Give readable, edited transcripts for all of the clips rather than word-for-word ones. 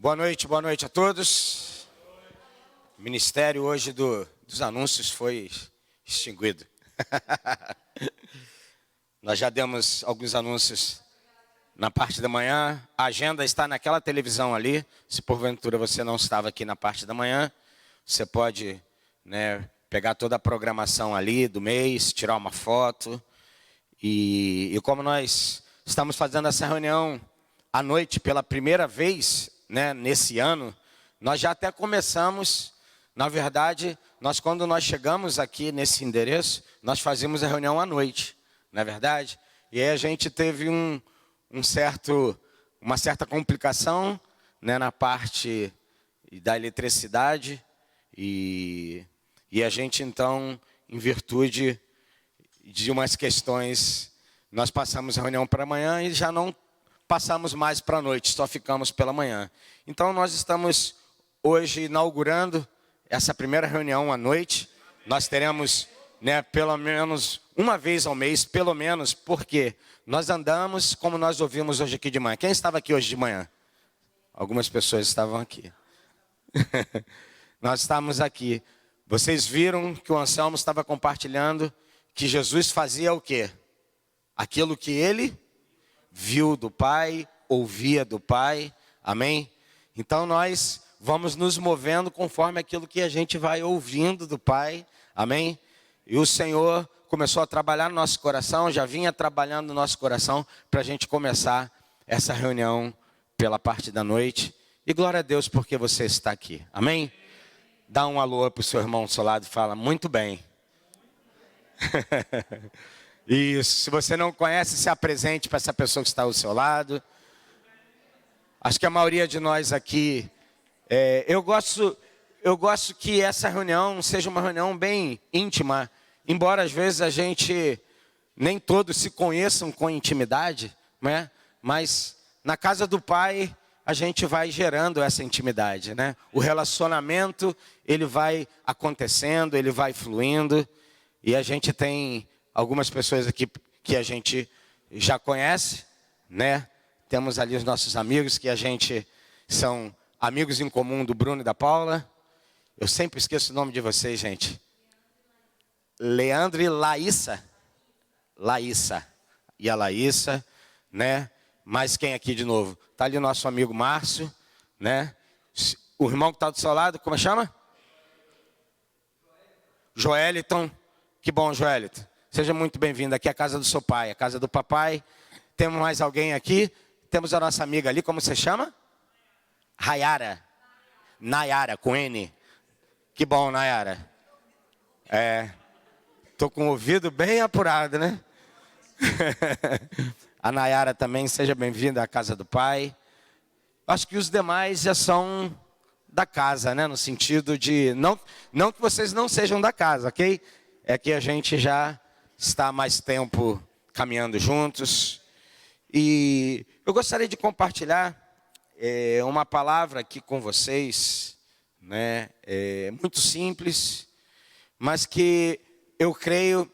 Boa noite a todos. O ministério hoje dos anúncios foi extinguido. Nós já demos alguns anúncios na parte da manhã. A agenda está naquela televisão ali. Se porventura você não estava aqui na parte da manhã, você pode, pegar toda a programação ali do mês, tirar uma foto. E como nós estamos fazendo essa reunião à noite pela primeira vez, nesse ano, nós já até começamos. Na verdade, quando nós chegamos aqui nesse endereço, nós fazíamos a reunião à noite, não é verdade? E aí a gente teve uma certa complicação, na parte da eletricidade, e a gente então, em virtude de umas questões, nós passamos a reunião para amanhã e já não passamos mais para a noite, só ficamos pela manhã. Então nós estamos hoje inaugurando essa primeira reunião à noite. Nós teremos, pelo menos uma vez ao mês, pelo menos, porque nós andamos como nós ouvimos hoje aqui de manhã. Quem estava aqui hoje de manhã? Algumas pessoas estavam aqui. Nós estávamos aqui. Vocês viram que o Anselmo estava compartilhando que Jesus fazia o quê? Aquilo que ele viu do Pai, ouvia do Pai. Amém? Então nós vamos nos movendo conforme aquilo que a gente vai ouvindo do Pai. Amém? E o Senhor começou a trabalhar no nosso coração, já vinha trabalhando no nosso coração para a gente começar essa reunião pela parte da noite. E glória a Deus porque você está aqui. Amém? Dá um alô para o seu irmão do seu lado e fala, muito bem. Isso, se você não conhece, se apresente para essa pessoa que está ao seu lado. Acho que a maioria de nós aqui, eu gosto que essa reunião seja uma reunião bem íntima, embora às vezes a gente, nem todos se conheçam com intimidade, mas na casa do Pai a gente vai gerando essa intimidade, O relacionamento, ele vai acontecendo, ele vai fluindo, e a gente tem algumas pessoas aqui que a gente já conhece, Temos ali os nossos amigos que a gente são amigos em comum do Bruno e da Paula. Eu sempre esqueço o nome de vocês, gente. Leandro e Laíssa. Laíssa. E a Laíssa, Mas quem aqui de novo? Está ali o nosso amigo Márcio, O irmão que está do seu lado, como chama? Joeliton. Que bom, Joeliton. Seja muito bem-vindo aqui à casa do seu pai, a casa do papai. Temos mais alguém aqui? Temos a nossa amiga ali, como você chama? Rayara. Nayara, com N. Que bom, Nayara. Estou com o ouvido bem apurado, A Nayara também, seja bem-vinda à casa do pai. Acho que os demais já são da casa, No sentido de, não que vocês não sejam da casa, ok? É que a gente já está há mais tempo caminhando juntos. E eu gostaria de compartilhar uma palavra aqui com vocês, muito simples, mas que eu creio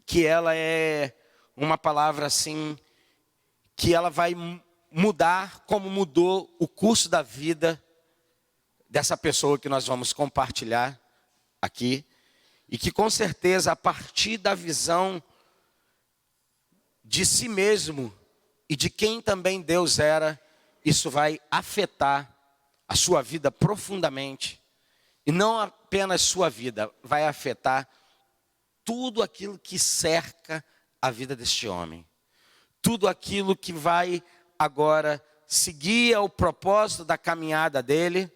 que ela é uma palavra assim, que ela vai mudar como mudou o curso da vida dessa pessoa que nós vamos compartilhar aqui, e que com certeza a partir da visão de si mesmo e de quem também Deus era, isso vai afetar a sua vida profundamente. E não apenas sua vida, vai afetar tudo aquilo que cerca a vida deste homem. Tudo aquilo que vai agora seguir ao propósito da caminhada dele,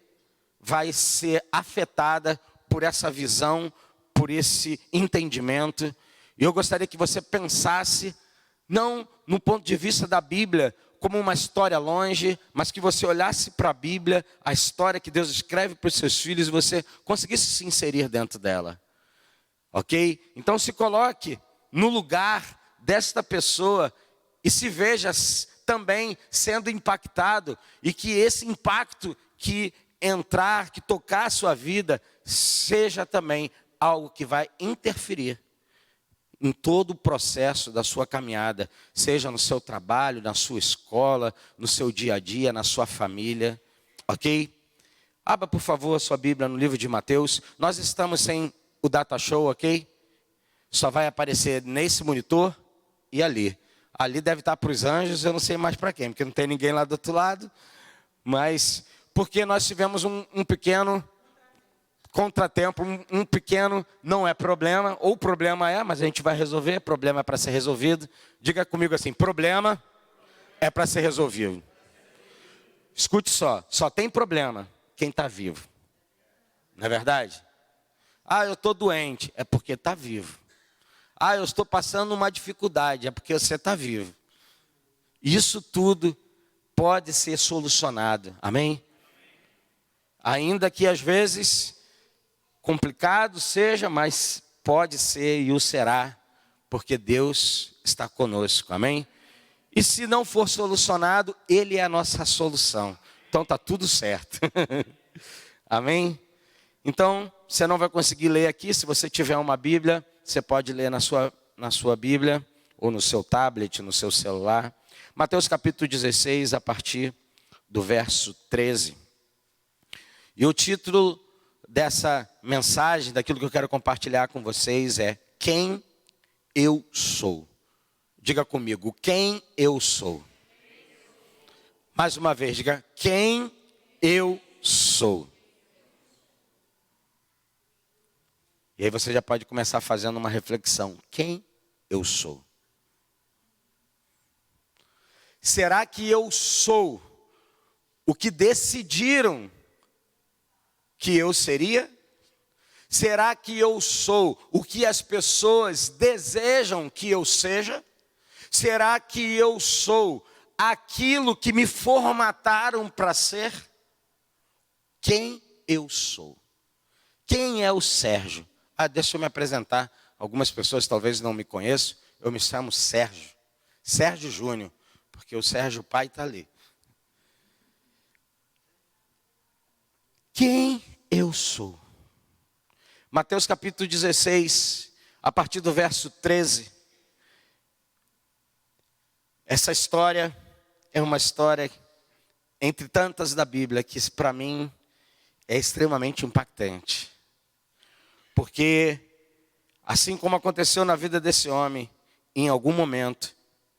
vai ser afetada por essa visão, por esse entendimento. E eu gostaria que você pensasse, não no ponto de vista da Bíblia, como uma história longe, mas que você olhasse para a Bíblia, a história que Deus escreve para os seus filhos, e você conseguisse se inserir dentro dela. Ok? Então se coloque no lugar desta pessoa e se veja também sendo impactado, e que esse impacto que entrar, que tocar a sua vida, seja também algo que vai interferir em todo o processo da sua caminhada, seja no seu trabalho, na sua escola, no seu dia a dia, na sua família. Ok? Abra, por favor, a sua Bíblia no livro de Mateus. Nós estamos sem o data show, ok? Só vai aparecer nesse monitor e ali. Ali deve estar para os anjos, eu não sei mais para quem, porque não tem ninguém lá do outro lado. Mas porque nós tivemos um pequeno contratempo, um pequeno, não é problema, ou problema é, mas a gente vai resolver, problema é para ser resolvido. Diga comigo assim, problema é para ser resolvido. Escute só tem problema quem está vivo. Não é verdade? Ah, eu estou doente, é porque está vivo. Ah, eu estou passando uma dificuldade, é porque você está vivo. Isso tudo pode ser solucionado, amém? Ainda que às vezes complicado seja, mas pode ser e o será, porque Deus está conosco, amém? E se não for solucionado, Ele é a nossa solução. Então está tudo certo, amém? Então, você não vai conseguir ler aqui, se você tiver uma Bíblia, você pode ler na sua Bíblia, ou no seu tablet, no seu celular. Mateus capítulo 16, a partir do verso 13. E o título dessa mensagem, daquilo que eu quero compartilhar com vocês é Quem eu sou. Diga comigo, quem eu sou. Mais uma vez, diga, quem eu sou. E aí você já pode começar fazendo uma reflexão. Quem eu sou? Será que eu sou o que decidiram que eu seria? Será que eu sou o que as pessoas desejam que eu seja? Será que eu sou aquilo que me formataram para ser? Quem eu sou? Quem é o Sérgio? Deixa eu me apresentar. Algumas pessoas talvez não me conheçam. Eu me chamo Sérgio. Sérgio Júnior. Porque o Sérgio pai está ali. Quem eu sou? Mateus capítulo 16, a partir do verso 13. Essa história é uma história, entre tantas da Bíblia, que para mim é extremamente impactante. Porque, assim como aconteceu na vida desse homem, em algum momento,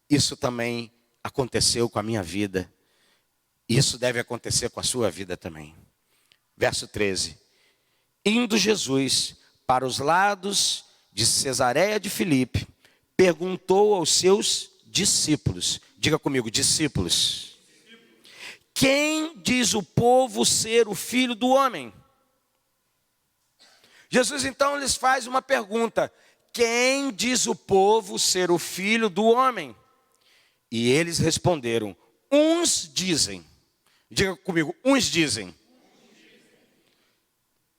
isso também aconteceu com a minha vida. Isso deve acontecer com a sua vida também. Verso 13. Indo Jesus para os lados de Cesareia de Filipe, perguntou aos seus discípulos. Diga comigo, discípulos. Quem diz o povo ser o filho do homem? Jesus então lhes faz uma pergunta. Quem diz o povo ser o filho do homem? E eles responderam, uns dizem. Diga comigo, uns dizem.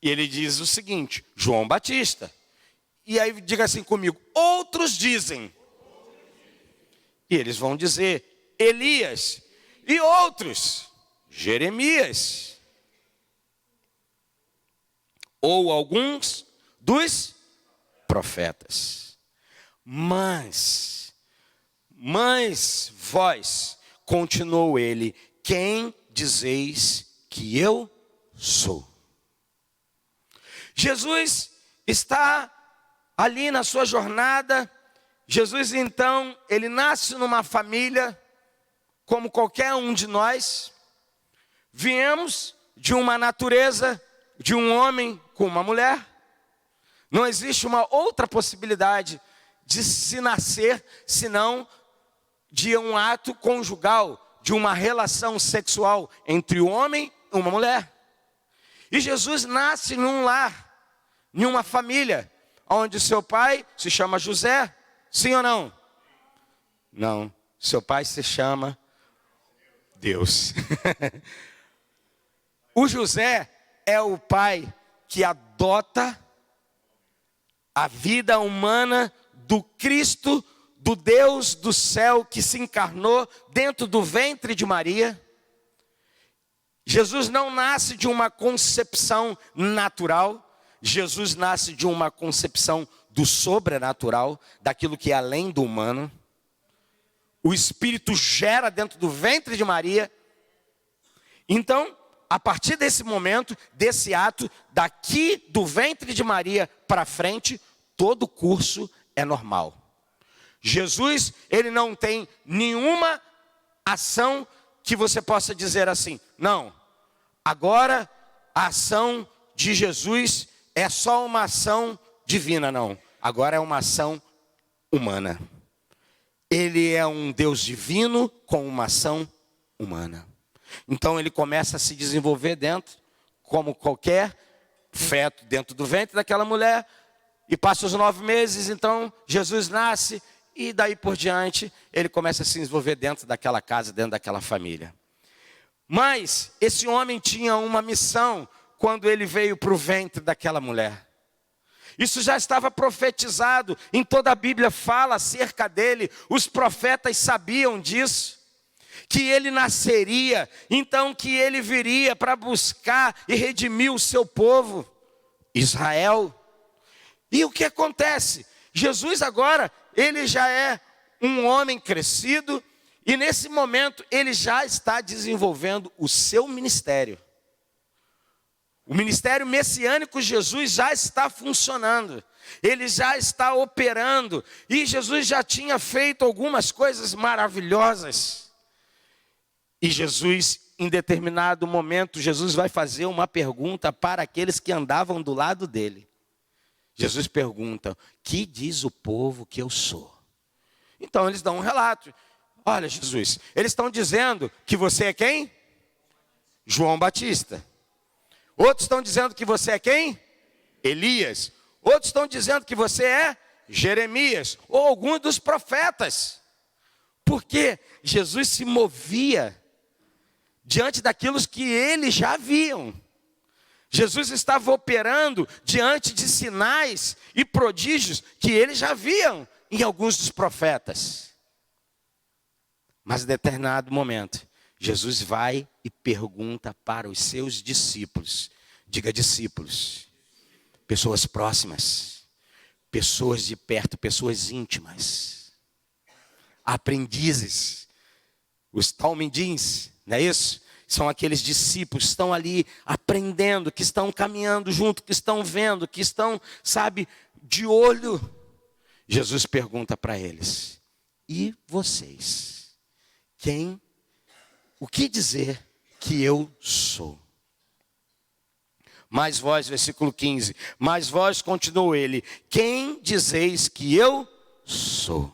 E ele diz o seguinte, João Batista. E aí diga assim comigo, outros dizem. E eles vão dizer, Elias. E outros, Jeremias. Ou alguns dos profetas. Mas vós, continuou ele, quem dizeis que eu sou? Jesus está ali na sua jornada. Jesus então, ele nasce numa família como qualquer um de nós. Viemos de uma natureza de um homem com uma mulher. Não existe uma outra possibilidade de se nascer senão de um ato conjugal, de uma relação sexual entre o homem e uma mulher. E Jesus nasce num lar, em uma família, onde seu pai se chama José, sim ou não? Não, seu pai se chama Deus. O José é o pai que adota a vida humana do Cristo, do Deus do céu que se encarnou dentro do ventre de Maria. Jesus não nasce de uma concepção natural. Jesus nasce de uma concepção do sobrenatural, daquilo que é além do humano. O Espírito gera dentro do ventre de Maria. Então, a partir desse momento, desse ato, daqui do ventre de Maria para frente, todo o curso é normal. Jesus, ele não tem nenhuma ação que você possa dizer assim, não, agora a ação de Jesus é só uma ação divina, não. Agora é uma ação humana. Ele é um Deus divino com uma ação humana. Então ele começa a se desenvolver dentro, como qualquer feto dentro do ventre daquela mulher, e passa os 9 meses, então Jesus nasce, e daí por diante ele começa a se desenvolver dentro daquela casa, dentro daquela família. Mas esse homem tinha uma missão quando ele veio para o ventre daquela mulher. Isso já estava profetizado, em toda a Bíblia fala acerca dele, os profetas sabiam disso. Que ele nasceria, então que ele viria para buscar e redimir o seu povo, Israel. E o que acontece? Jesus agora, ele já é um homem crescido, e nesse momento ele já está desenvolvendo o seu ministério. O ministério messiânico de Jesus já está funcionando, ele já está operando, e Jesus já tinha feito algumas coisas maravilhosas. E Jesus, em determinado momento, Jesus vai fazer uma pergunta para aqueles que andavam do lado dele. Jesus pergunta, que diz o povo que eu sou? Então eles dão um relato. Olha, Jesus, eles estão dizendo que você é quem? João Batista. Outros estão dizendo que você é quem? Elias. Outros estão dizendo que você é Jeremias, ou algum dos profetas. Porque Jesus se movia diante daquilo que eles já viam. Jesus estava operando diante de sinais e prodígios que eles já viam em alguns dos profetas. Mas em determinado momento, Jesus vai e pergunta para os seus discípulos. Diga discípulos. Pessoas próximas. Pessoas de perto, pessoas íntimas. Aprendizes. Os talmidins, não é isso? São aqueles discípulos que estão ali aprendendo, que estão caminhando junto, que estão vendo, que estão, sabe, de olho. Jesus pergunta para eles, e vocês? O que dizer que eu sou? Mas vós, versículo 15, mas vós, continuou ele, quem dizeis que eu sou?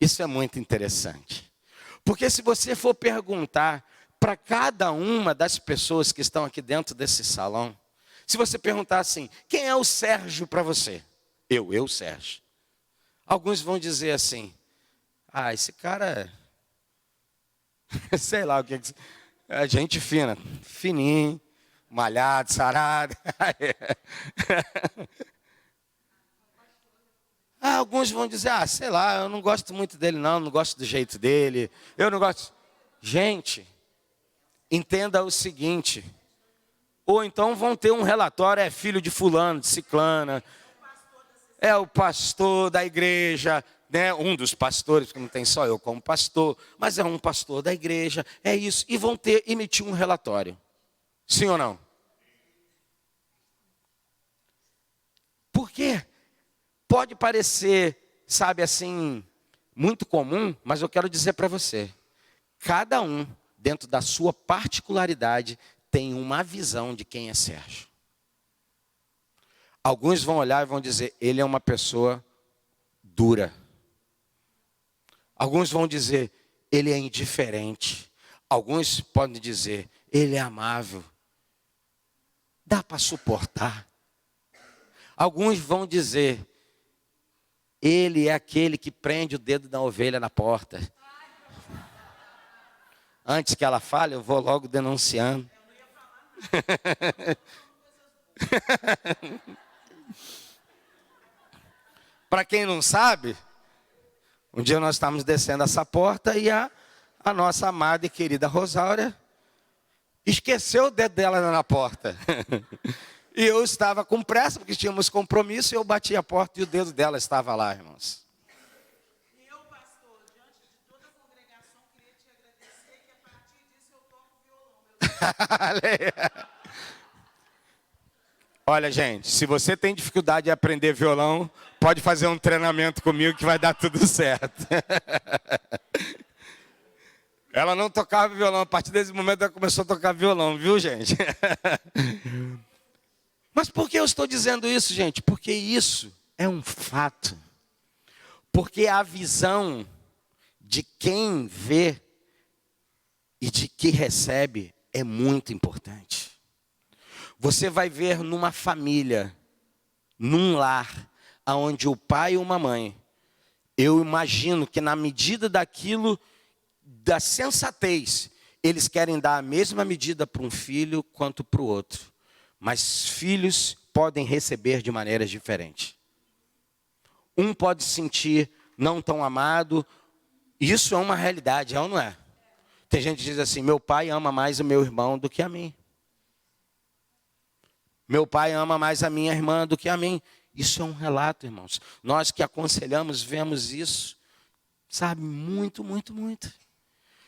Isso é muito interessante. Porque se você for perguntar para cada uma das pessoas que estão aqui dentro desse salão, se você perguntar assim, quem é o Sérgio para você? Eu, Sérgio. Alguns vão dizer assim, esse cara, sei lá o que é gente fina, fininho, malhado, sarado. Alguns vão dizer, sei lá, eu não gosto muito dele não gosto do jeito dele, eu não gosto. Gente, entenda o seguinte, ou então vão ter um relatório, é filho de fulano, de ciclana, é o pastor da igreja, né? Um dos pastores, porque não tem só eu como pastor, mas é um pastor da igreja, é isso, e vão emitir um relatório, sim ou não? Por quê? Pode parecer, sabe assim, muito comum, mas eu quero dizer para você, cada um, dentro da sua particularidade, tem uma visão de quem é Sérgio. Alguns vão olhar e vão dizer, ele é uma pessoa dura. Alguns vão dizer, ele é indiferente. Alguns podem dizer, ele é amável. Dá para suportar. Alguns vão dizer, ele é aquele que prende o dedo da ovelha na porta. Antes que ela fale, eu vou logo denunciando. Para quem não sabe, um dia nós estávamos descendo essa porta e a nossa amada e querida Rosália esqueceu o dedo dela na porta. E eu estava com pressa, porque tínhamos compromisso, e eu bati a porta e o dedo dela estava lá, irmãos. E eu, pastor, diante de toda a congregação, queria te agradecer, que a partir disso eu toco violão. Olha, gente, se você tem dificuldade de aprender violão, pode fazer um treinamento comigo que vai dar tudo certo. Ela não tocava violão, a partir desse momento ela começou a tocar violão, viu, gente? Mas por que eu estou dizendo isso, gente? Porque isso é um fato. Porque a visão de quem vê e de que recebe é muito importante. Você vai ver numa família, num lar, onde o pai e uma mãe, eu imagino que na medida daquilo, da sensatez, eles querem dar a mesma medida para um filho quanto para o outro. Mas filhos podem receber de maneiras diferentes. Um pode se sentir não tão amado. Isso é uma realidade, é ou não é? Tem gente que diz assim, meu pai ama mais o meu irmão do que a mim. Meu pai ama mais a minha irmã do que a mim. Isso é um relato, irmãos. Nós que aconselhamos, vemos isso, sabe, muito, muito, muito.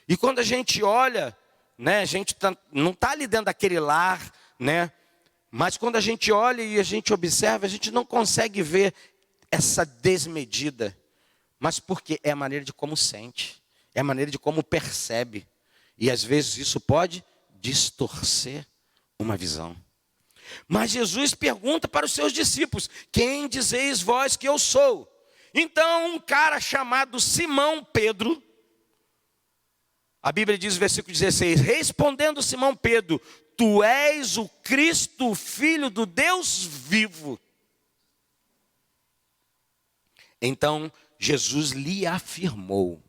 E quando a gente olha, né, a gente não está ali dentro daquele lar, né? Mas quando a gente olha e a gente observa, a gente não consegue ver essa desmedida. Mas porque é a maneira de como sente, é a maneira de como percebe. E às vezes isso pode distorcer uma visão. Mas Jesus pergunta para os seus discípulos, quem dizeis vós que eu sou? Então um cara chamado Simão Pedro, a Bíblia diz no versículo 16, respondendo Simão Pedro, tu és o Cristo, o Filho do Deus vivo. Então Jesus lhe afirmou,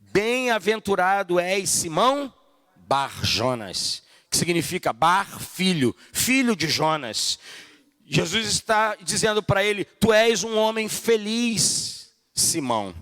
bem-aventurado és Simão Bar-Jonas, que significa Bar, filho, filho de Jonas. Jesus está dizendo para ele, tu és um homem feliz, Simão.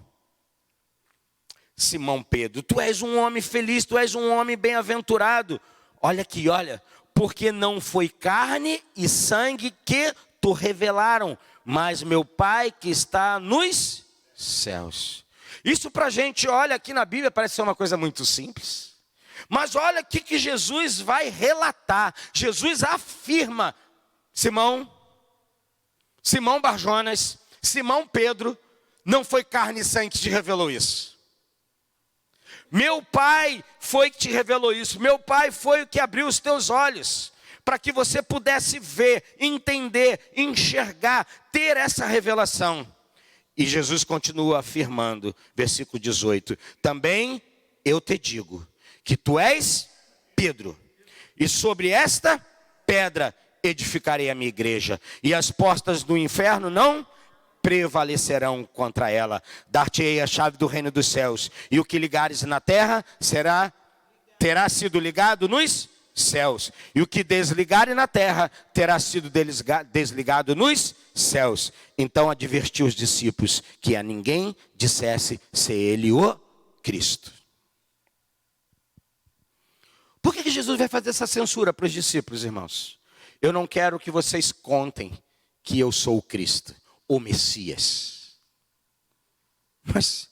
Simão Pedro, tu és um homem feliz, tu és um homem bem-aventurado. Olha aqui, olha, porque não foi carne e sangue que te revelaram, mas meu Pai que está nos céus. Isso para a gente, olha aqui na Bíblia, parece ser uma coisa muito simples. Mas olha o que Jesus vai relatar. Jesus afirma, Simão Bar-Jonas, Simão Pedro, não foi carne e sangue que te revelou isso. Meu Pai foi que te revelou isso. Meu Pai foi o que abriu os teus olhos, para que você pudesse ver, entender, enxergar, ter essa revelação. E Jesus continua afirmando, versículo 18, também eu te digo, que tu és Pedro, e sobre esta pedra edificarei a minha igreja, e as portas do inferno não prevalecerão contra ela. Dar-te-ei a chave do reino dos céus, e o que ligares na terra terá sido ligado nos céus, e o que desligares na terra terá sido desligado nos céus. Então advertiu os discípulos que a ninguém dissesse ser ele o Cristo. Por que Jesus vai fazer essa censura para os discípulos, irmãos? Eu não quero que vocês contem que eu sou o Cristo, o Messias. Mas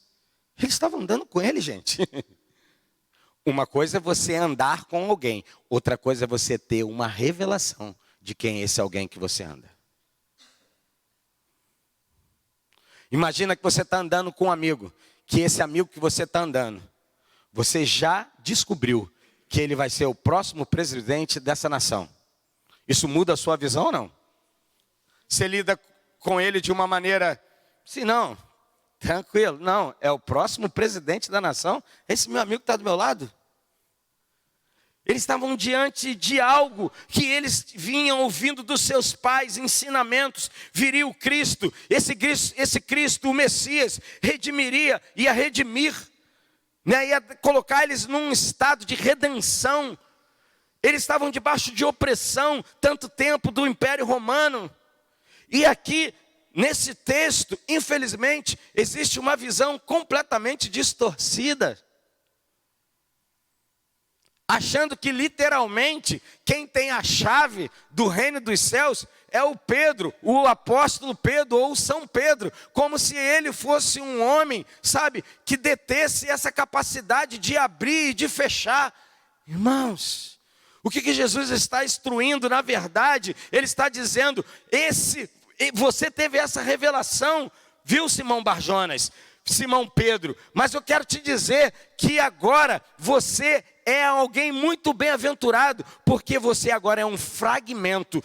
eles estavam andando com ele, gente. Uma coisa é você andar com alguém, outra coisa é você ter uma revelação de quem é esse alguém que você anda. Imagina que você está andando com um amigo, que esse amigo que você está andando, você já descobriu que ele vai ser o próximo presidente dessa nação. Isso muda a sua visão ou não? Você lida com ele de uma maneira, assim, não, tranquilo, não, é o próximo presidente da nação, esse meu amigo que está do meu lado. Eles estavam diante de algo que eles vinham ouvindo dos seus pais, ensinamentos, viria o Cristo, esse Cristo, o Messias, redimiria, ia redimir, né, ia colocar eles num estado de redenção. Eles estavam debaixo de opressão, tanto tempo do Império Romano. E aqui, nesse texto, infelizmente, existe uma visão completamente distorcida. Achando que literalmente, quem tem a chave do reino dos céus é o Pedro, o apóstolo Pedro ou o São Pedro, como se ele fosse um homem, sabe, que detesse essa capacidade de abrir e de fechar. Irmãos, o que Jesus está instruindo, na verdade, ele está dizendo, você teve essa revelação, viu, Simão Barjonas, Simão Pedro, mas eu quero te dizer que agora você é alguém muito bem-aventurado, porque você agora é um fragmento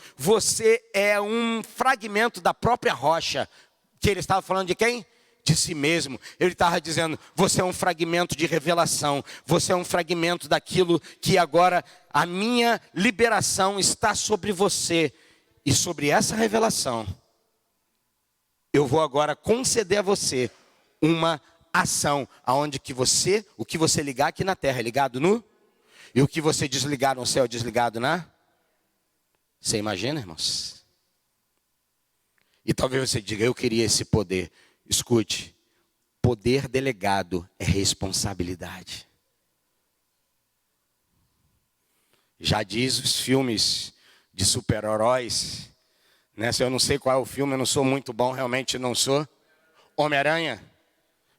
da própria rocha, que ele estava falando de quem? De si mesmo. Ele estava dizendo, você é um fragmento de revelação, você é um fragmento daquilo que agora a minha liberação está sobre você, e sobre essa revelação, eu vou agora conceder a você uma ação, aonde o que você ligar aqui na terra é ligado no, e o que você desligar no céu é desligado na, você imagina, irmãos? E talvez você diga, eu queria esse poder. Escute, poder delegado é responsabilidade. Já diz os filmes de super-heróis, né? Se eu não sei qual é o filme, eu não sou muito bom, realmente não sou. Homem-Aranha,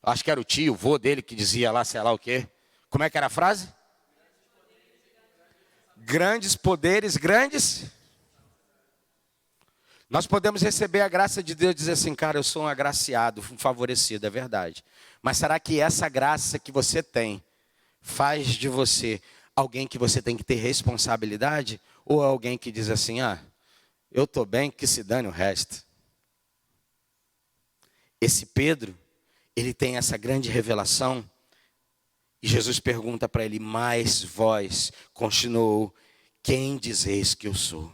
acho que era o tio, o vô dele que dizia lá, sei lá o quê. Como é que era a frase? Grandes poderes, grandes. Nós podemos receber a graça de Deus e dizer assim, cara, eu sou um agraciado, um favorecido, é verdade. Mas será que essa graça que você tem faz de você alguém que você tem que ter responsabilidade? Ou é alguém que diz assim, eu estou bem, que se dane o resto? Esse Pedro, ele tem essa grande revelação. E Jesus pergunta para ele, mas vós, continuou, quem dizeis que eu sou?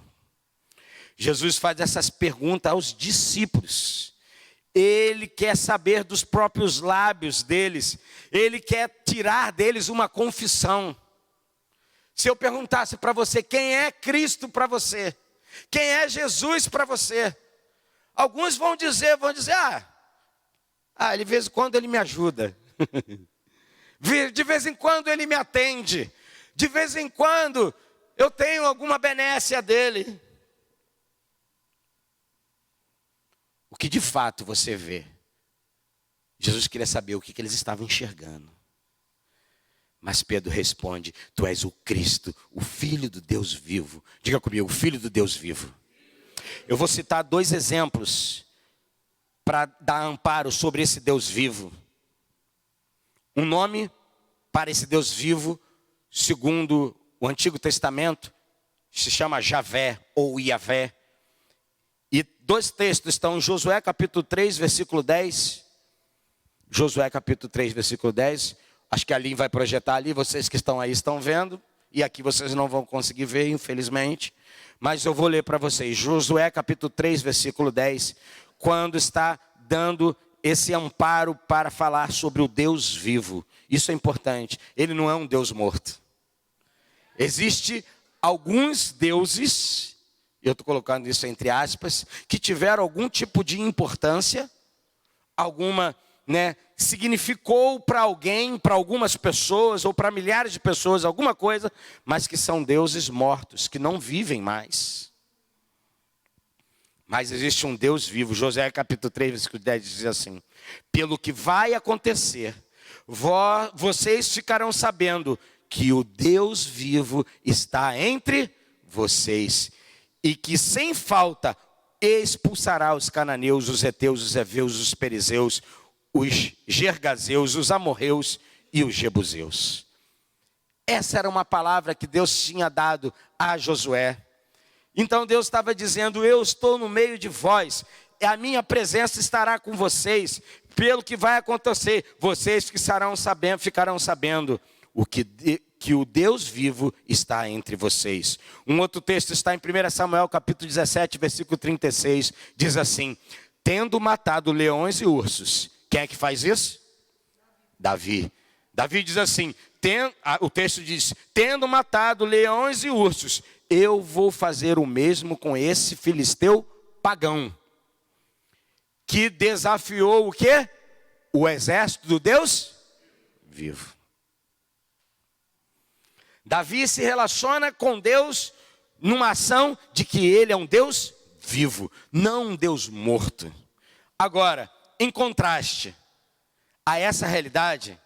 Jesus faz essas perguntas aos discípulos. Ele quer saber dos próprios lábios deles. Ele quer tirar deles uma confissão. Se eu perguntasse para você, quem é Cristo para você? Quem é Jesus para você? Alguns vão dizer, de vez em quando ele me ajuda. De vez em quando ele me atende. De vez em quando eu tenho alguma benécia dele. O que de fato você vê? Jesus queria saber o que eles estavam enxergando. Mas Pedro responde, tu és o Cristo, o Filho do Deus vivo. Diga comigo, o Filho do Deus vivo. Eu vou citar 2 exemplos para dar amparo sobre esse Deus vivo. Um nome para esse Deus vivo, segundo o Antigo Testamento, se chama Javé ou Iavé. E 2 textos estão em Josué capítulo 3, versículo 10. Josué capítulo 3, versículo 10. Acho que a Aline vai projetar ali, vocês que estão aí estão vendo. E aqui vocês não vão conseguir ver, infelizmente. Mas eu vou ler para vocês. Josué capítulo 3, versículo 10. Quando está dando esse amparo para falar sobre o Deus vivo. Isso é importante. Ele não é um Deus morto. Existe alguns deuses, eu estou colocando isso entre aspas, que tiveram algum tipo de importância, alguma, significou para alguém, para algumas pessoas, ou para milhares de pessoas, alguma coisa, mas que são deuses mortos, que não vivem mais. Mas existe um Deus vivo. Josué capítulo 3, versículo 10 diz assim, pelo que vai acontecer, vocês ficarão sabendo que o Deus vivo está entre vocês, e que sem falta expulsará os cananeus, os heteus, os heveus, os perizeus, os gergazeus, os amorreus e os jebuseus. Essa era uma palavra que Deus tinha dado a Josué. Então Deus estava dizendo, eu estou no meio de vós, a minha presença estará com vocês, pelo que vai acontecer, vocês ficarão sabendo que o Deus vivo está entre vocês. Um outro texto está em 1 Samuel capítulo 17, versículo 36, diz assim, tendo matado leões e ursos, quem é que faz isso? Davi. Davi diz assim, o texto diz, tendo matado leões e ursos, eu vou fazer o mesmo com esse filisteu pagão, que desafiou o quê? O exército do Deus vivo. Davi se relaciona com Deus numa ação de que ele é um Deus vivo, não um Deus morto. Agora, em contraste a essa realidade,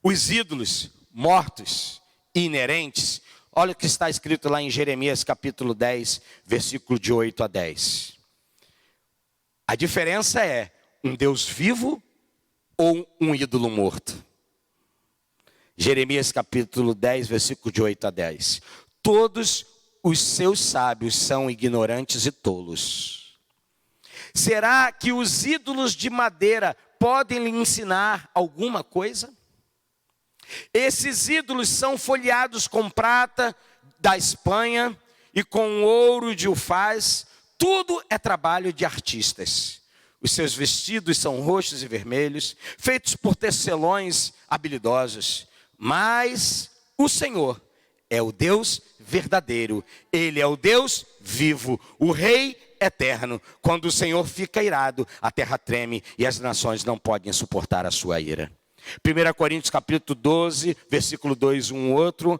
os ídolos mortos, inerentes, olha o que está escrito lá em Jeremias capítulo 10, versículo de 8 a 10. A diferença é um Deus vivo ou um ídolo morto. Jeremias capítulo 10, versículo de 8 a 10. Todos os seus sábios são ignorantes e tolos. Será que os ídolos de madeira podem lhe ensinar alguma coisa? Esses ídolos são folheados com prata da Espanha e com ouro de Ufaz. Tudo é trabalho de artistas. Os seus vestidos são roxos e vermelhos, feitos por tecelões habilidosos. Mas o Senhor é o Deus verdadeiro. Ele é o Deus vivo, o Rei eterno. Quando o Senhor fica irado, a terra treme e as nações não podem suportar a sua ira. 1 Coríntios capítulo 12, versículo 2, um outro,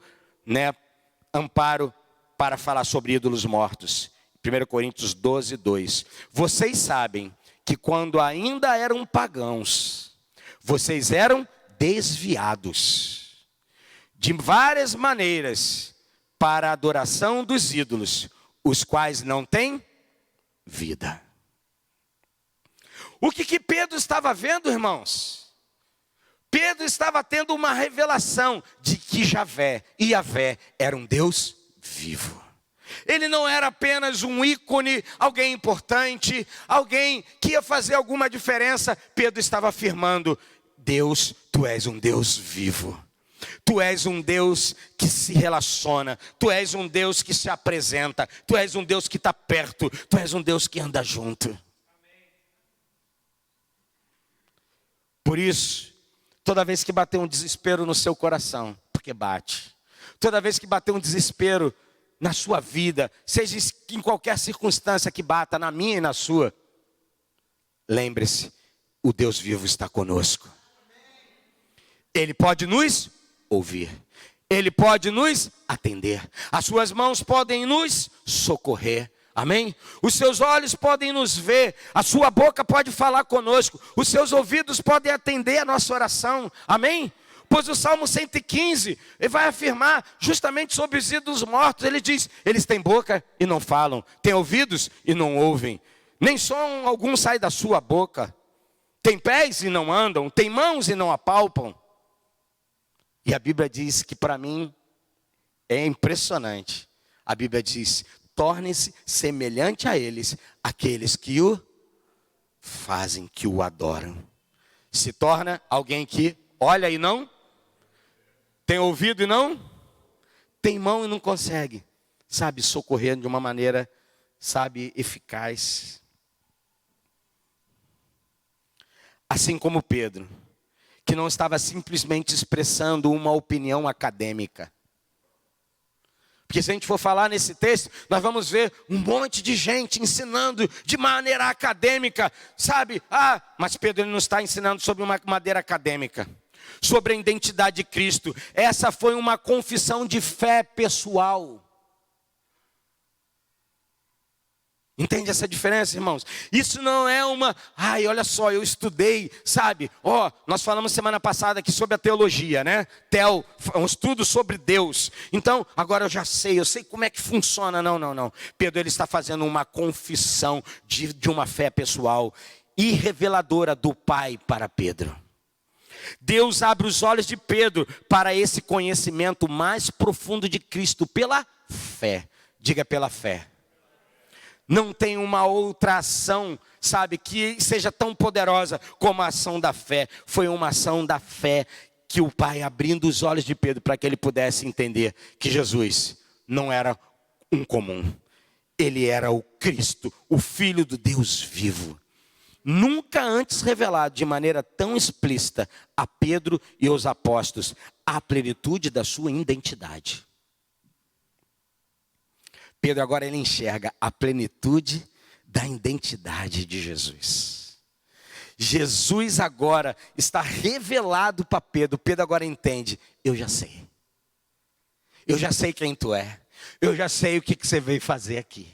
amparo para falar sobre ídolos mortos. 1 Coríntios 12, 2. Vocês sabem que quando ainda eram pagãos, vocês eram desviados de várias maneiras para a adoração dos ídolos, os quais não têm vida. O que Pedro estava vendo, irmãos? Pedro estava tendo uma revelação de que Yahvé era um Deus vivo. Ele não era apenas um ícone, alguém importante, alguém que ia fazer alguma diferença. Pedro estava afirmando: Deus, tu és um Deus vivo. Tu és um Deus que se relaciona. Tu és um Deus que se apresenta. Tu és um Deus que está perto. Tu és um Deus que anda junto. Por isso, toda vez que bater um desespero no seu coração, porque bate. Toda vez que bater um desespero na sua vida, seja em qualquer circunstância que bata, na minha e na sua, lembre-se, o Deus vivo está conosco. Ele pode nos ouvir. Ele pode nos atender. As suas mãos podem nos socorrer. Amém? Os seus olhos podem nos ver. A sua boca pode falar conosco. Os seus ouvidos podem atender a nossa oração. Amém? Pois o Salmo 115, ele vai afirmar justamente sobre os ídolos mortos. Ele diz: eles têm boca e não falam, têm ouvidos e não ouvem, nem som algum sai da sua boca. Tem pés e não andam, tem mãos e não apalpam. E a Bíblia diz que para mim é impressionante. A Bíblia diz: torne-se semelhante a eles, aqueles que o fazem, que o adoram. Se torna alguém que olha e não, tem ouvido e não, tem mão e não consegue, sabe, socorrer de uma maneira, sabe, eficaz. Assim como Pedro, que não estava simplesmente expressando uma opinião acadêmica. Porque se a gente for falar nesse texto, nós vamos ver um monte de gente ensinando de maneira acadêmica, sabe? Mas Pedro ele não está ensinando sobre uma maneira acadêmica, sobre a identidade de Cristo. Essa foi uma confissão de fé pessoal. Entende essa diferença, irmãos? Isso não é olha só, eu estudei, sabe? Nós falamos semana passada aqui sobre a teologia, né? Um estudo sobre Deus. Então, agora eu sei como é que funciona. Não. Pedro, ele está fazendo uma confissão de uma fé pessoal e reveladora do Pai para Pedro. Deus abre os olhos de Pedro para esse conhecimento mais profundo de Cristo pela fé. Diga, pela fé. Não tem uma outra ação, sabe, que seja tão poderosa como a ação da fé. Foi uma ação da fé que o Pai abrindo os olhos de Pedro para que ele pudesse entender que Jesus não era um comum. Ele era o Cristo, o Filho do Deus vivo. Nunca antes revelado de maneira tão explícita a Pedro e aos apóstolos a plenitude da sua identidade. Pedro agora ele enxerga a plenitude da identidade de Jesus. Jesus agora está revelado para Pedro. Pedro agora entende: eu já sei. Eu já sei quem tu é. Eu já sei o que você veio fazer aqui.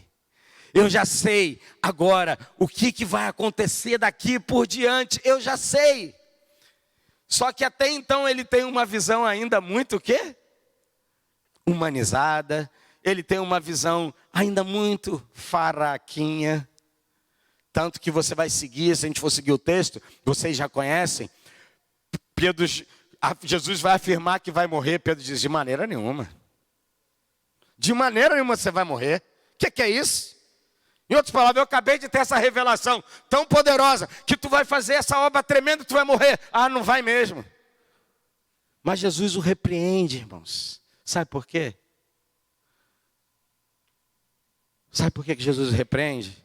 Eu já sei agora o que vai acontecer daqui por diante. Eu já sei. Só que até então ele tem uma visão ainda muito o quê? humanizada, ele tem uma visão ainda muito fraquinha. Tanto que você vai seguir, se a gente for seguir o texto, vocês já conhecem, Jesus vai afirmar que vai morrer, Pedro diz, de maneira nenhuma. De maneira nenhuma você vai morrer. O que é isso? Em outras palavras, eu acabei de ter essa revelação tão poderosa, que tu vai fazer essa obra tremenda e tu vai morrer. Ah, não vai mesmo. Mas Jesus o repreende, irmãos. Sabe por quê? Sabe por que Jesus o repreende?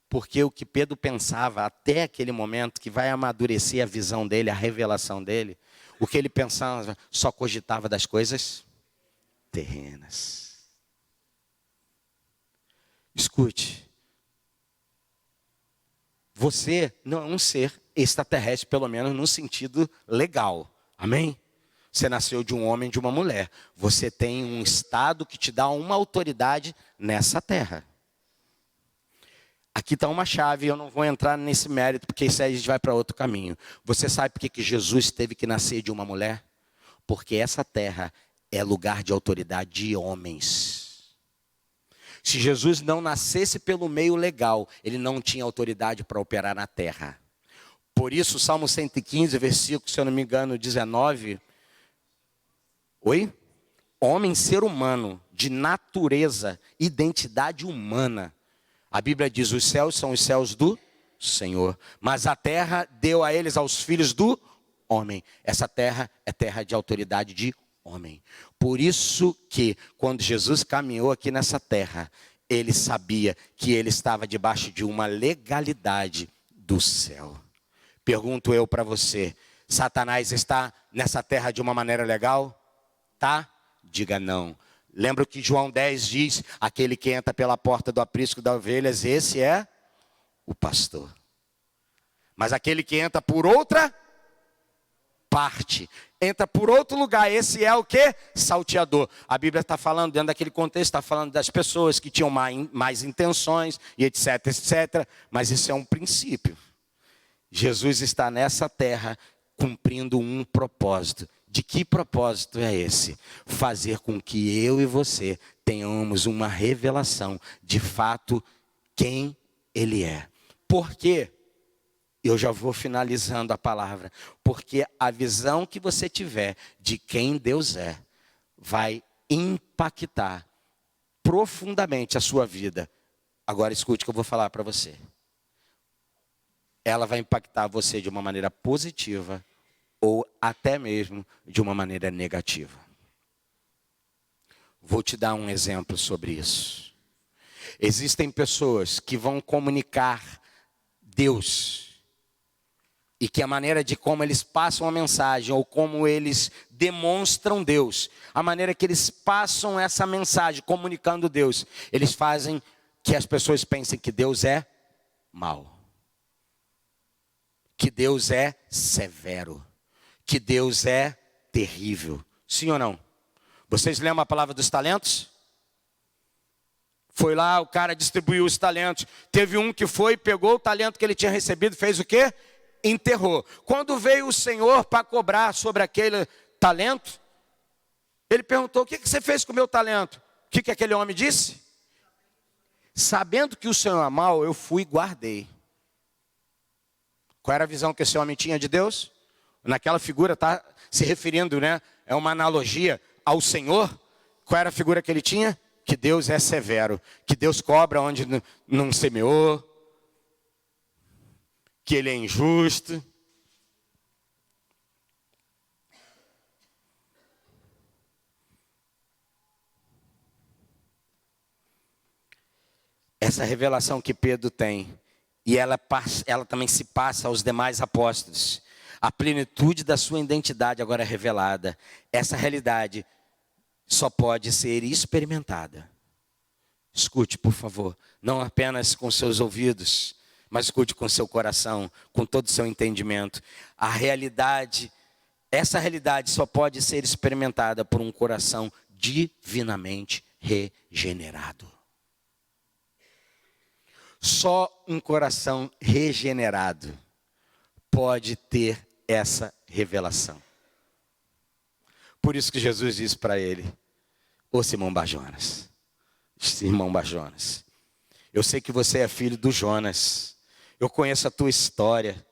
Porque o que Pedro pensava até aquele momento, que vai amadurecer a visão dele, a revelação dele, o que ele pensava, só cogitava das coisas terrenas. Escute, você não é um ser extraterrestre, pelo menos no sentido legal, amém? Você nasceu de um homem e de uma mulher, você tem um estado que te dá uma autoridade nessa terra. Aqui está uma chave, eu não vou entrar nesse mérito, porque isso aí a gente vai para outro caminho. Você sabe por que Jesus teve que nascer de uma mulher? Porque essa terra é lugar de autoridade de homens. Se Jesus não nascesse pelo meio legal, ele não tinha autoridade para operar na terra. Por isso, Salmo 115, versículo, se eu não me engano, 19. Oi? Homem, ser humano, de natureza, identidade humana. A Bíblia diz, os céus são os céus do Senhor, mas a terra deu a eles, aos filhos do homem. Essa terra é terra de autoridade de homem. Por isso que, quando Jesus caminhou aqui nessa terra, ele sabia que ele estava debaixo de uma legalidade do céu. Pergunto eu para você, Satanás está nessa terra de uma maneira legal? Tá? Diga não. Lembra o que João 10 diz? Aquele que entra pela porta do aprisco das ovelhas, esse é o pastor. Mas aquele que entra por outra parte, entra por outro lugar, esse é o quê? Salteador. A Bíblia está falando, dentro daquele contexto, está falando das pessoas que tinham mais intenções, e etc, etc. Mas isso é um princípio. Jesus está nessa terra cumprindo um propósito. De que propósito é esse? Fazer com que eu e você tenhamos uma revelação de fato quem Ele é. Por quê? Eu já vou finalizando a palavra. Porque a visão que você tiver de quem Deus é, vai impactar profundamente a sua vida. Agora escute o que eu vou falar para você. Ela vai impactar você de uma maneira positiva ou até mesmo de uma maneira negativa. Vou te dar um exemplo sobre isso. Existem pessoas que vão comunicar Deus, e que a maneira de como eles passam a mensagem, ou como eles demonstram Deus, a maneira que eles passam essa mensagem, comunicando Deus, eles fazem que as pessoas pensem que Deus é mau, que Deus é severo, que Deus é terrível. Sim ou não? Vocês lembram a palavra dos talentos? Foi lá, o cara distribuiu os talentos. Teve um que foi, pegou o talento que ele tinha recebido, fez o quê? Enterrou. Quando veio o Senhor para cobrar sobre aquele talento, ele perguntou, o que você fez com o meu talento? O que aquele homem disse? Sabendo que o Senhor é mau, eu fui e guardei. Qual era a visão que esse homem tinha de Deus? Naquela figura está se referindo, né? É uma analogia ao Senhor. Qual era a figura que ele tinha? Que Deus é severo, que Deus cobra onde não semeou, que Ele é injusto. Essa revelação que Pedro tem, e ela também se passa aos demais apóstolos. A plenitude da sua identidade agora é revelada. Essa realidade só pode ser experimentada. Escute, por favor, não apenas com seus ouvidos, mas escute com seu coração, com todo o seu entendimento. Essa realidade só pode ser experimentada por um coração divinamente regenerado. Só um coração regenerado pode ter essa revelação. Por isso que Jesus disse para ele, Ô Simão Bajonas, irmão Bajonas, eu sei que você é filho do Jonas. Eu conheço a tua história.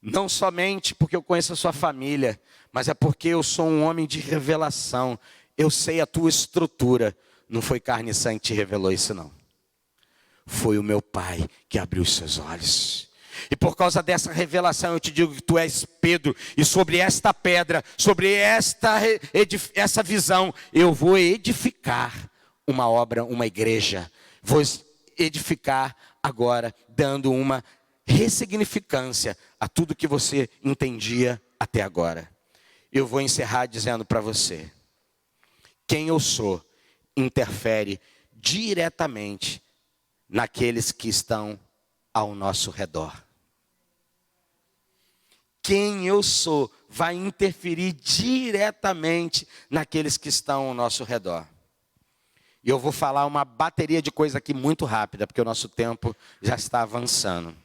Não somente porque eu conheço a sua família, mas é porque eu sou um homem de revelação. Eu sei a tua estrutura. Não foi carne e sangue que te revelou isso, não. Foi o meu Pai que abriu os seus olhos. E por causa dessa revelação eu te digo que tu és Pedro. E sobre esta pedra, sobre essa visão, eu vou edificar uma obra, uma igreja. Vou edificar agora, dando uma ressignificância a tudo que você entendia até agora. Eu vou encerrar dizendo para você: quem eu sou interfere diretamente naqueles que estão ao nosso redor. Quem eu sou vai interferir diretamente naqueles que estão ao nosso redor. E eu vou falar uma bateria de coisa aqui muito rápida, porque o nosso tempo já está avançando.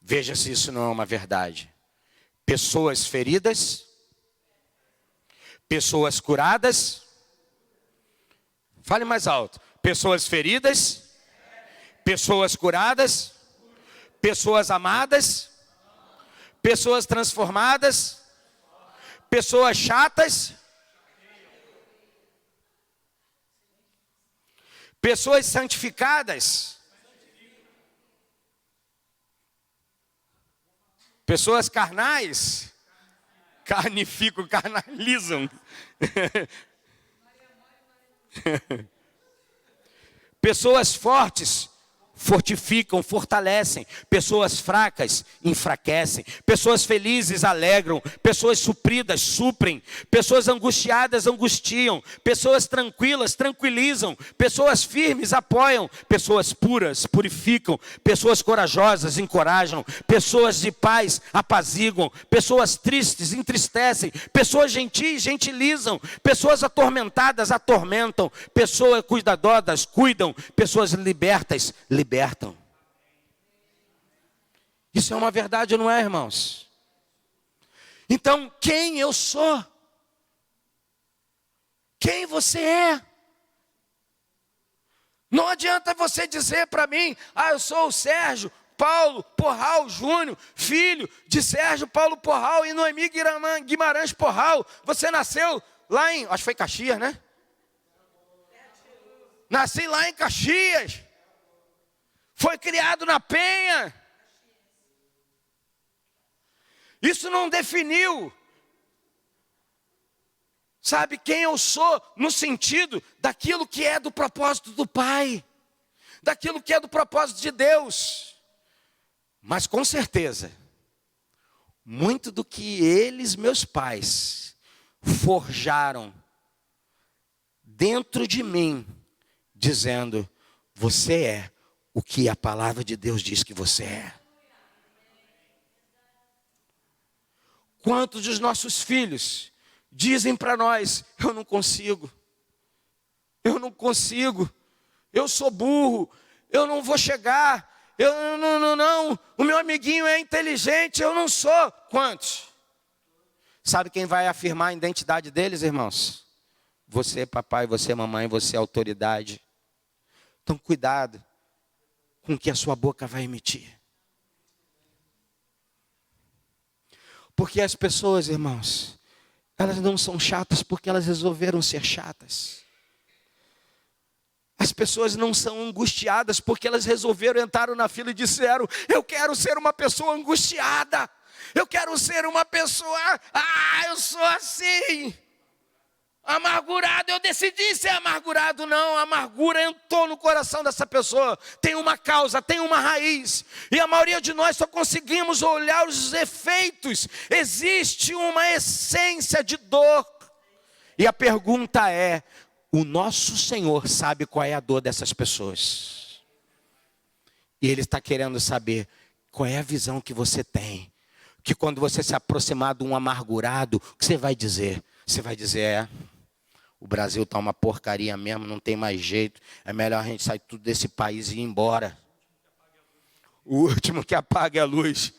Veja se isso não é uma verdade. Pessoas feridas, pessoas curadas. Fale mais alto. Pessoas feridas, pessoas curadas, pessoas amadas, pessoas transformadas, pessoas chatas, pessoas santificadas, pessoas carnais, carnalizam. Pessoas fortes fortificam, fortalecem. Pessoas fracas enfraquecem. Pessoas felizes alegram. Pessoas supridas suprem. Pessoas angustiadas angustiam. Pessoas tranquilas tranquilizam. Pessoas firmes apoiam. Pessoas puras purificam. Pessoas corajosas encorajam. Pessoas de paz apaziguam. Pessoas tristes entristecem. Pessoas gentis gentilizam. Pessoas atormentadas atormentam. Pessoas cuidadosas cuidam. Pessoas libertas libertam. Isso é uma verdade, não é, irmãos? Então, quem eu sou? Quem você é? Não adianta você dizer para mim: eu sou o Sérgio Paulo Porral Júnior, filho de Sérgio Paulo Porral e Noemi Guimarães Porral. Você nasceu lá em, acho que foi Caxias, né? Nasci lá em Caxias. Foi criado na Penha. Isso não definiu, sabe, quem eu sou, no sentido daquilo que é do propósito do Pai, daquilo que é do propósito de Deus. Mas com certeza, muito do que eles, meus pais, forjaram dentro de mim, dizendo: você é o que a palavra de Deus diz que você é. Quantos dos nossos filhos dizem para nós: eu não consigo, eu sou burro, eu não vou chegar, eu não, o meu amiguinho é inteligente, eu não sou. Quantos? Sabe quem vai afirmar a identidade deles, irmãos? Você, papai, você, mamãe, você, autoridade. Então, cuidado com o que a sua boca vai emitir. Porque as pessoas, irmãos, elas não são chatas porque elas resolveram ser chatas. As pessoas não são angustiadas porque elas resolveram, entraram na fila e disseram: eu quero ser uma pessoa angustiada. Eu quero ser uma pessoa, eu sou assim. Amargurado, eu decidi ser amargurado. Não, a amargura entrou no coração dessa pessoa. Tem uma causa, tem uma raiz. E a maioria de nós só conseguimos olhar os efeitos. Existe uma essência de dor. E a pergunta é: o nosso Senhor sabe qual é a dor dessas pessoas. E Ele está querendo saber qual é a visão que você tem. Que quando você se aproximar de um amargurado, o que você vai dizer? Você vai dizer: o Brasil está uma porcaria mesmo, não tem mais jeito. É melhor a gente sair tudo desse país e ir embora. O último que apague a luz.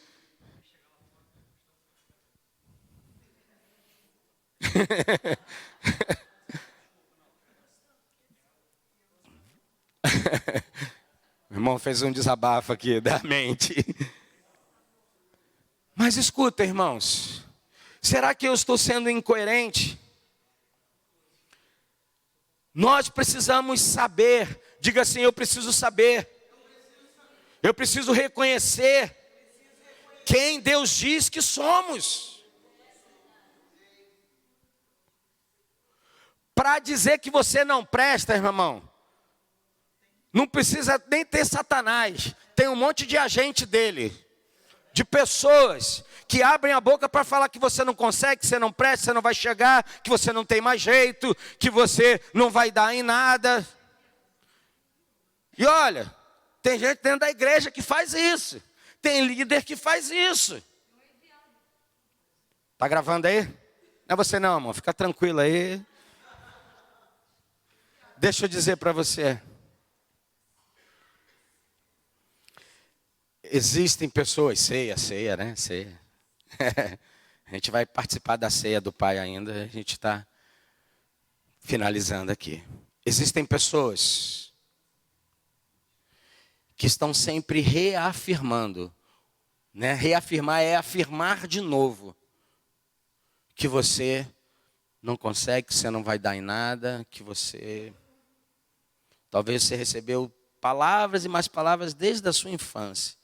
Meu irmão fez um desabafo aqui da mente. Mas escuta, irmãos. Será que eu estou sendo incoerente? Nós precisamos saber. Diga assim, eu preciso saber. Eu preciso reconhecer quem Deus diz que somos. Para dizer que você não presta, irmão, não precisa nem ter Satanás. Tem um monte de agente dele, de pessoas que abrem a boca para falar que você não consegue, que você não presta, que você não vai chegar, que você não tem mais jeito, que você não vai dar em nada. E olha, tem gente dentro da igreja que faz isso. Tem líder que faz isso. Tá gravando aí? Não é você não, amor. Fica tranquilo aí. Deixa eu dizer para você. Existem pessoas, ceia, né? Ceia. A gente vai participar da ceia do Pai ainda. A gente está finalizando aqui. Existem pessoas que estão sempre reafirmando, né? Reafirmar é afirmar de novo que você não consegue, que você não vai dar em nada, que você... Talvez você recebeu palavras e mais palavras desde a sua infância.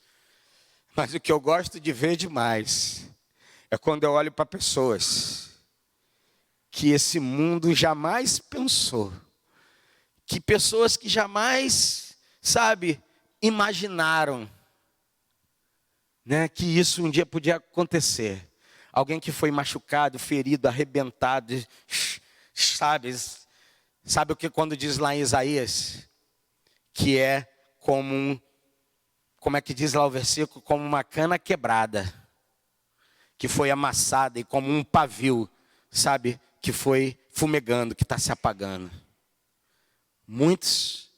Mas o que eu gosto de ver demais é quando eu olho para pessoas que esse mundo jamais pensou, que pessoas que jamais, sabe, imaginaram, né, que isso um dia podia acontecer. Alguém que foi machucado, ferido, arrebentado, sabe o que quando diz lá em Isaías? Que é como como é que diz lá o versículo? Como uma cana quebrada, que foi amassada, e como um pavio, sabe, que foi fumegando, que está se apagando. Muitos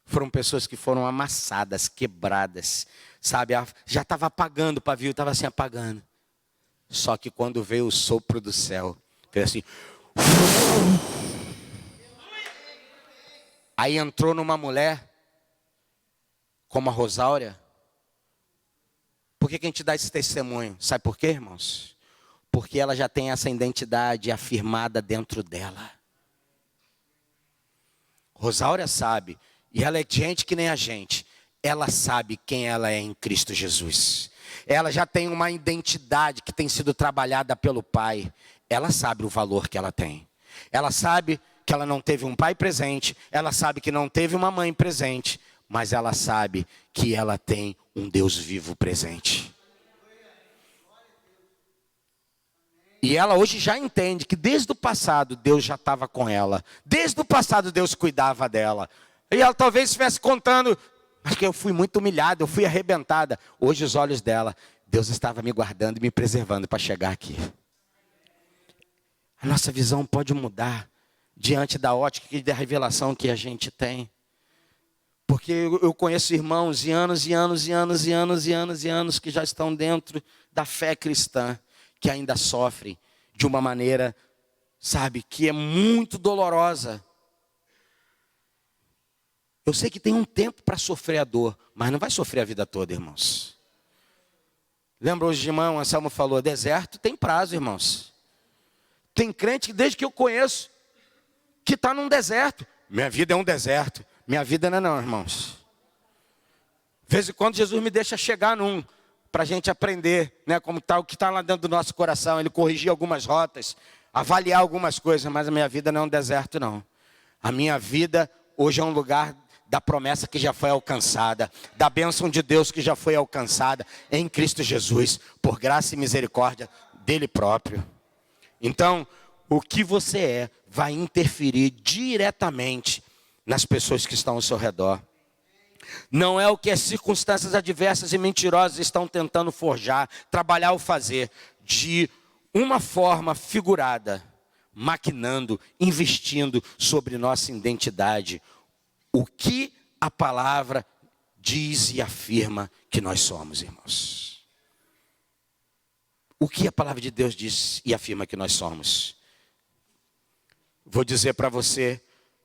foram pessoas que foram amassadas, quebradas, sabe, já estava apagando o pavio, estava assim apagando. Só que quando veio o sopro do céu, fez assim. Aí entrou numa mulher, como a Rosáurea. Por que a gente dá esse testemunho? Sabe por quê, irmãos? Porque ela já tem essa identidade afirmada dentro dela. Rosáurea sabe, e ela é gente que nem a gente. Ela sabe quem ela é em Cristo Jesus. Ela já tem uma identidade que tem sido trabalhada pelo Pai. Ela sabe o valor que ela tem. Ela sabe que ela não teve um pai presente. Ela sabe que não teve uma mãe presente. Mas ela sabe que ela tem um Deus vivo presente. E ela hoje já entende que desde o passado Deus já estava com ela. Desde o passado Deus cuidava dela. E ela talvez estivesse contando, mas que eu fui muito humilhada, eu fui arrebentada. Hoje os olhos dela, Deus estava me guardando e me preservando para chegar aqui. A nossa visão pode mudar diante da ótica e da revelação que a gente tem. Porque eu conheço irmãos e anos que já estão dentro da fé cristã, que ainda sofrem de uma maneira, sabe, que é muito dolorosa. Eu sei que tem um tempo para sofrer a dor, mas não vai sofrer a vida toda, irmãos. Lembra hoje de irmão, Anselmo falou, deserto tem prazo, irmãos. Tem crente que desde que eu conheço, que está num deserto. Minha vida é um deserto. Minha vida não, irmãos. De vez em quando Jesus me deixa chegar num, para a gente aprender, né, como tá, o que está lá dentro do nosso coração. Ele corrigir algumas rotas, avaliar algumas coisas, mas a minha vida não é um deserto, não. A minha vida hoje é um lugar da promessa que já foi alcançada, da bênção de Deus que já foi alcançada em Cristo Jesus, por graça e misericórdia dele próprio. Então, o que você é vai interferir diretamente nas pessoas que estão ao seu redor. Não é o que as circunstâncias adversas e mentirosas estão tentando forjar, trabalhar ou fazer, de uma forma figurada, maquinando, investindo sobre nossa identidade. O que a palavra diz e afirma que nós somos, irmãos. O que a palavra de Deus diz e afirma que nós somos. Vou dizer para você,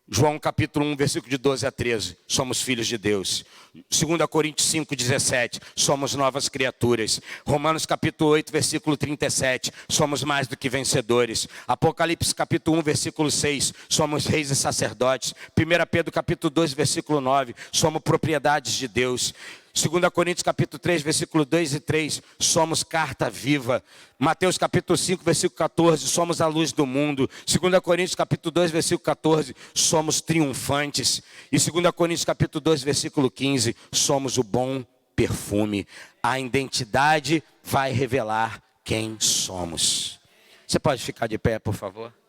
João capítulo 1, versículo de 12 a 13, somos filhos de Deus. 2 Coríntios 5, 17, somos novas criaturas. Romanos capítulo 8, versículo 37, somos mais do que vencedores. Apocalipse capítulo 1, versículo 6, somos reis e sacerdotes. 1 Pedro capítulo 2, versículo 9, somos propriedades de Deus. 2 Coríntios capítulo 3, versículo 2 e 3, somos carta viva. Mateus capítulo 5, versículo 14, somos a luz do mundo. 2 Coríntios capítulo 2, versículo 14, somos triunfantes. E 2 Coríntios capítulo 2, versículo 15, somos o bom perfume. A identidade vai revelar quem somos. Você pode ficar de pé, por favor?